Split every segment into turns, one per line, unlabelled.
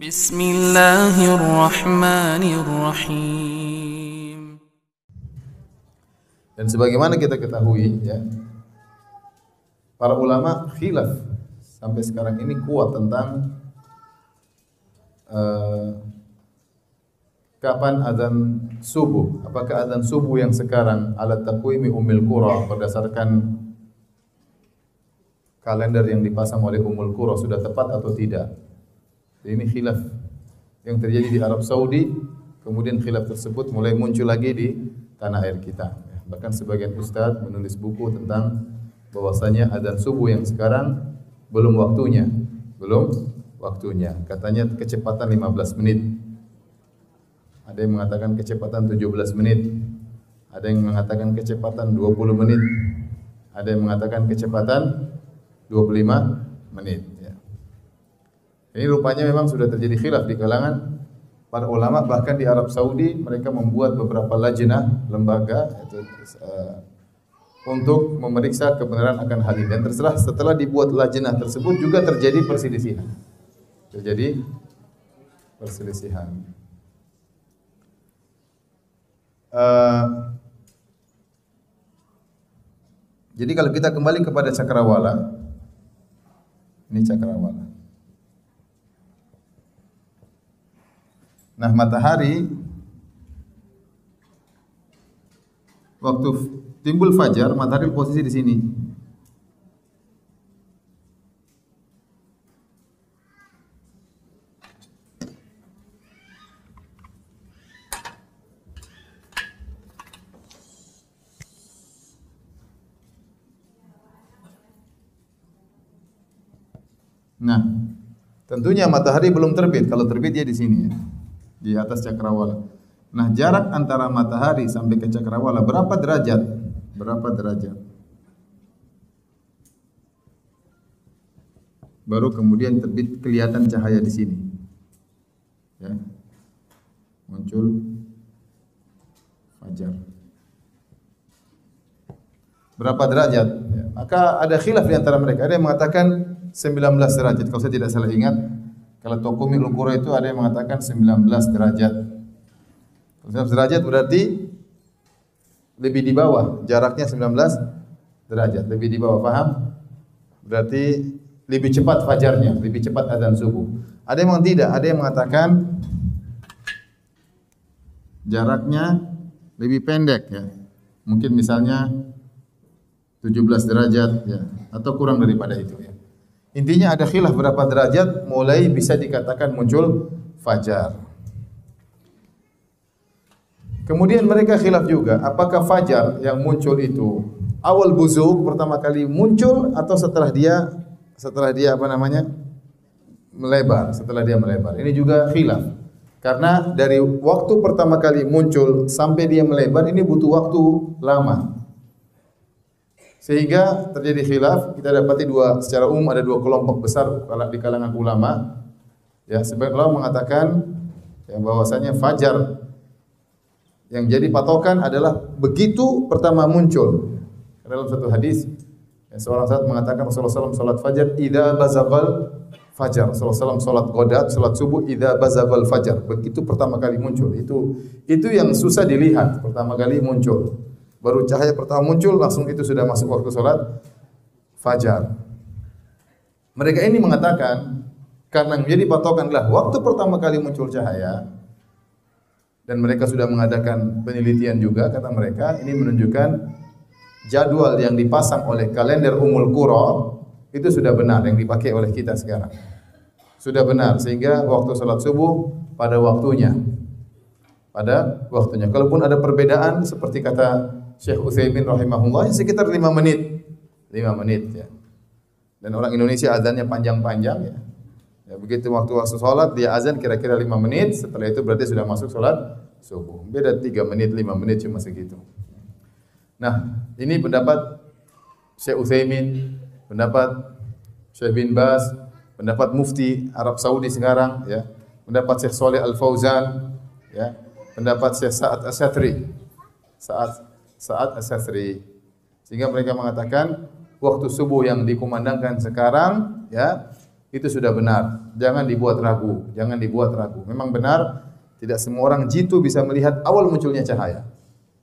Bismillahirrahmanirrahim.
Dan sebagaimana kita ketahui, ya, para ulama khilaf sampai sekarang ini kuat tentang kapan azan subuh. Apakah azan subuh yang sekarang ala taqwimi Ummul Qura berdasarkan kalender yang dipasang oleh Ummul Qura sudah tepat atau tidak? Ini khilaf yang terjadi di Arab Saudi, kemudian khilaf tersebut mulai muncul lagi di tanah air kita. Bahkan sebagian ustaz menulis buku tentang bahwasanya azan subuh yang sekarang belum waktunya. Katanya kecepatan 15 menit. Ada yang mengatakan kecepatan 17 menit. Ada yang mengatakan kecepatan 20 menit. Ada yang mengatakan kecepatan 25 menit. Ya. Ini rupanya memang sudah terjadi khilaf di kalangan para ulama, bahkan di Arab Saudi mereka membuat beberapa lajnah, lembaga untuk memeriksa kebenaran akan hal ini. Dan terserah setelah dibuat lajnah tersebut juga terjadi perselisihan. Jadi kalau kita kembali kepada cakrawala, ini cakrawala. Nah, matahari waktu timbul fajar, matahari posisi di sini. Nah, tentunya matahari belum terbit. Kalau terbit dia di sini, ya, di atas cakrawala. Nah, jarak antara matahari sampai ke cakrawala berapa derajat? Baru kemudian terbit, kelihatan cahaya di sini. Ya. Muncul fajar. Berapa derajat? Ya. Maka ada khilaf di antara mereka. Ada yang mengatakan 19 derajat. Kalau saya tidak salah ingat, kalau Taqwim Ummul Qura itu ada yang mengatakan 19 derajat. 19 derajat berarti lebih di bawah, jaraknya 19 derajat, lebih di bawah, paham? Berarti lebih cepat fajarnya, lebih cepat azan subuh. Ada yang tidak, ada yang mengatakan jaraknya lebih pendek, ya. Mungkin misalnya 17 derajat, ya, atau kurang daripada itu, ya. Intinya ada khilaf berapa derajat mulai bisa dikatakan muncul fajar. Kemudian mereka khilaf juga, apakah fajar yang muncul itu awal buzuk pertama kali muncul atau setelah dia melebar, setelah dia melebar. Ini juga khilaf. Karena dari waktu pertama kali muncul sampai dia melebar ini butuh waktu lama. Sehingga terjadi khilaf, kita dapati secara umum ada dua kelompok besar di kalangan ulama. Ya, sebagian ulama mengatakan yang bahwasanya fajar yang jadi patokan adalah begitu pertama muncul. Dalam satu hadis, seorang sahabat mengatakan Rasulullah SAW salat fajar idza bazaghal fajar. Rasulullah SAW salat ghadat, salat subuh idza bazaghal fajar. Begitu pertama kali muncul. Itu yang susah dilihat pertama kali muncul. Baru cahaya pertama muncul, langsung itu sudah masuk waktu salat fajar. Mereka ini mengatakan karena menjadi patokan adalah waktu pertama kali muncul cahaya, dan mereka sudah mengadakan penelitian juga, kata mereka, ini menunjukkan jadwal yang dipasang oleh kalender Ummul Qura itu sudah benar yang dipakai oleh kita sekarang. Sudah benar sehingga waktu salat subuh pada waktunya. Kalaupun ada perbedaan seperti kata Syekh Utsaimin rahimahullah sekitar 5 menit. 5 menit, ya. Dan orang Indonesia azannya panjang-panjang, ya. Ya, begitu waktu salat dia azan kira-kira 5 menit, setelah itu berarti sudah masuk salat subuh. Beda 3 menit, 5 menit cuma segitu. Nah, ini pendapat Syekh Utsaimin, pendapat Syekh bin Baz, pendapat Mufti Arab Saudi sekarang, ya. Pendapat Syekh Shalih Al Fauzan, ya. Pendapat Syekh Sa'ad As-Satri. Sehingga mereka mengatakan waktu subuh yang dikumandangkan sekarang, ya, itu sudah benar. Jangan dibuat ragu, jangan dibuat ragu. Memang benar, tidak semua orang jitu bisa melihat awal munculnya cahaya.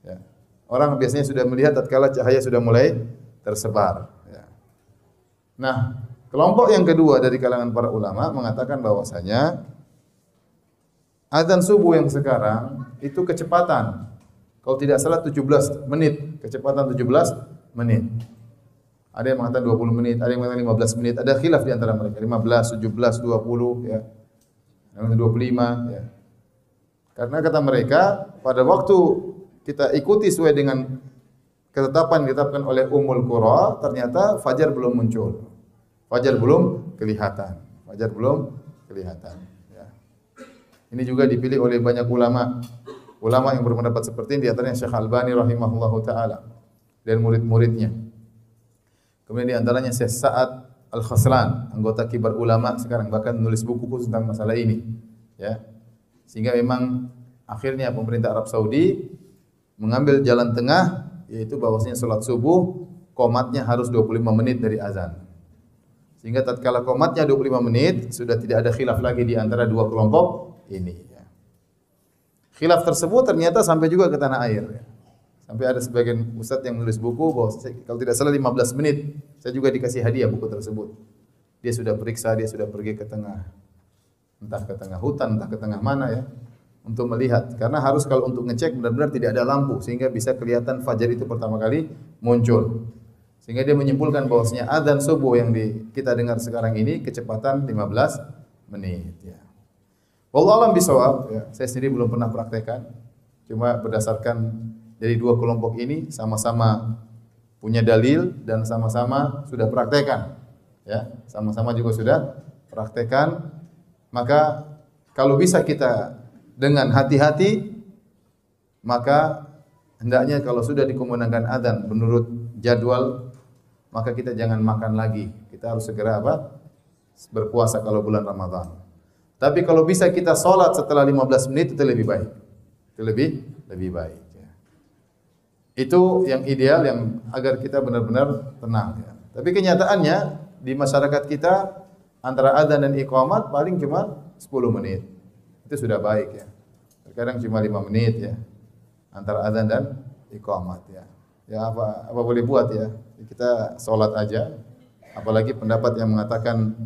Ya. Orang biasanya sudah melihat tatkala cahaya sudah mulai tersebar. Ya. Nah, kelompok yang kedua dari kalangan para ulama mengatakan bahwasanya azan subuh yang sekarang itu kecepatan. Kalau tidak salah 17 menit, kecepatan 17 menit. Ada yang mengatakan 20 menit, ada yang mengatakan 15 menit, ada khilaf di antara mereka. 15, 17, 20 ya. 25 ya. Karena kata mereka pada waktu kita ikuti sesuai dengan ketetapan ditetapkan oleh Ummul Qura, ternyata fajar belum muncul. Fajar belum kelihatan. Fajar belum kelihatan ya. Ini juga dipilih oleh banyak ulama. Ulama yang berpendapat seperti ini di antaranya Syekh Albani rahimahullahu taala dan murid-muridnya. Kemudian di antaranya Syekh Sa'ad Al-Khaslan, anggota kibar ulama sekarang bahkan menulis buku khusus tentang masalah ini. Ya. Sehingga memang akhirnya pemerintah Arab Saudi mengambil jalan tengah yaitu bahwasanya salat subuh qomatnya harus 25 menit dari azan. Sehingga tatkala qomatnya 25 menit sudah tidak ada khilaf lagi di antara dua kelompok ini. Khilaf tersebut ternyata sampai juga ke tanah air. Sampai ada sebagian ustadz yang menulis buku bahwa kalau tidak salah 15 menit, saya juga dikasih hadiah buku tersebut. Dia sudah periksa, dia sudah pergi ke tengah, entah ke tengah hutan, entah ke tengah mana ya, untuk melihat. Karena harus kalau untuk ngecek benar-benar tidak ada lampu, sehingga bisa kelihatan fajar itu pertama kali muncul. Sehingga dia menyimpulkan bahwasanya adzan subuh yang kita dengar sekarang ini kecepatan 15 menit. Ya. Wallahu a'lam bishawab, ya, saya sendiri belum pernah praktekkan. Cuma berdasarkan dari dua kelompok ini sama-sama punya dalil dan sama-sama sudah praktekkan. Ya, sama-sama juga sudah praktekkan. Maka kalau bisa kita dengan hati-hati, maka hendaknya kalau sudah dikumandangkan adzan menurut jadwal, maka kita jangan makan lagi. Kita harus segera berpuasa kalau bulan Ramadan. Tapi kalau bisa kita sholat setelah 15 menit itu lebih baik. Itu lebih baik. Ya. Itu yang ideal, yang agar kita benar-benar tenang. Ya. Tapi kenyataannya di masyarakat kita antara adzan dan iqamat paling cuma 10 menit. Itu sudah baik ya. Terkadang cuma 5 menit ya. Antara adzan dan iqamat ya. Ya apa boleh buat ya. Kita sholat aja. Apalagi pendapat yang mengatakan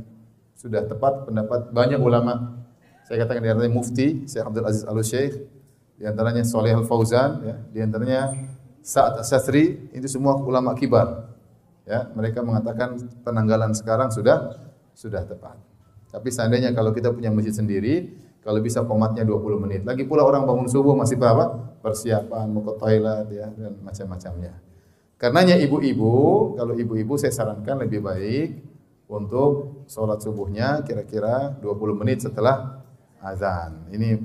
sudah tepat pendapat banyak ulama. Saya katakan di antaranya Mufti Syekh Abdul Aziz Al-Syekh, di antaranya Shalih Al-Fauzan, ya, di antaranya Sa'ad As-Sasri, itu semua ulama kibar. Ya, mereka mengatakan penanggalan sekarang sudah tepat. Tapi seandainya kalau kita punya masjid sendiri, kalau bisa qomatnya 20 menit. Lagi pula orang bangun subuh masih berapa? Persiapan mau ke toilet ya dan macam-macamnya. Karenanya ibu-ibu, kalau ibu-ibu saya sarankan lebih baik untuk sholat subuhnya kira-kira 20 menit setelah azan. Ini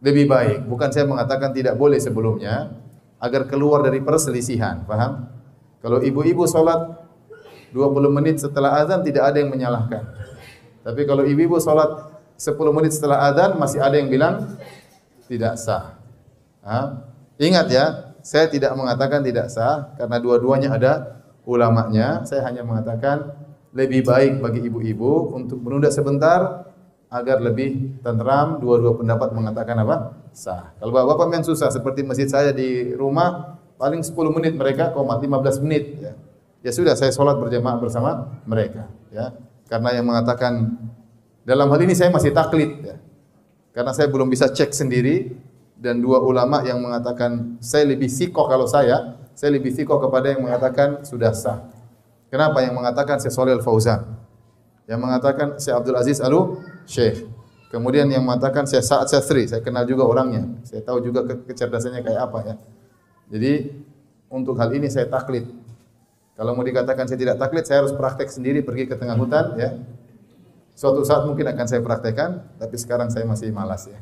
lebih baik. Bukan saya mengatakan tidak boleh sebelumnya, agar keluar dari perselisihan. Paham? Kalau ibu-ibu sholat 20 menit setelah azan tidak ada yang menyalahkan. Tapi kalau ibu-ibu sholat 10 menit setelah azan masih ada yang bilang tidak sah. Ingat ya, saya tidak mengatakan tidak sah karena dua-duanya ada ulamanya. Saya hanya mengatakan lebih baik bagi ibu-ibu untuk menunda sebentar agar lebih tenteram. Dua-dua pendapat mengatakan apa? Sah. Kalau bapak-bapak memang susah seperti masjid saya di rumah paling 10 menit mereka qomat 15 menit ya. Ya sudah saya sholat berjamaah bersama mereka ya. Karena yang mengatakan dalam hal ini saya masih taklid ya. Karena saya belum bisa cek sendiri dan dua ulama yang mengatakan saya lebih sikoh kalau saya lebih sikoh kepada yang mengatakan sudah sah. Kenapa? Yang mengatakan Syekh Shalih Al-Fauzan, yang mengatakan Syekh Abdul Aziz Al-Syekh, kemudian yang mengatakan Syekh Sa'ad As-Sasri, saya kenal juga orangnya, saya tahu juga kecerdasannya kayak apa ya. Jadi untuk hal ini saya taklid. Kalau mau dikatakan saya tidak taklid, saya harus praktek sendiri pergi ke tengah hutan ya. Suatu saat mungkin akan saya praktekkan, tapi sekarang saya masih malas ya.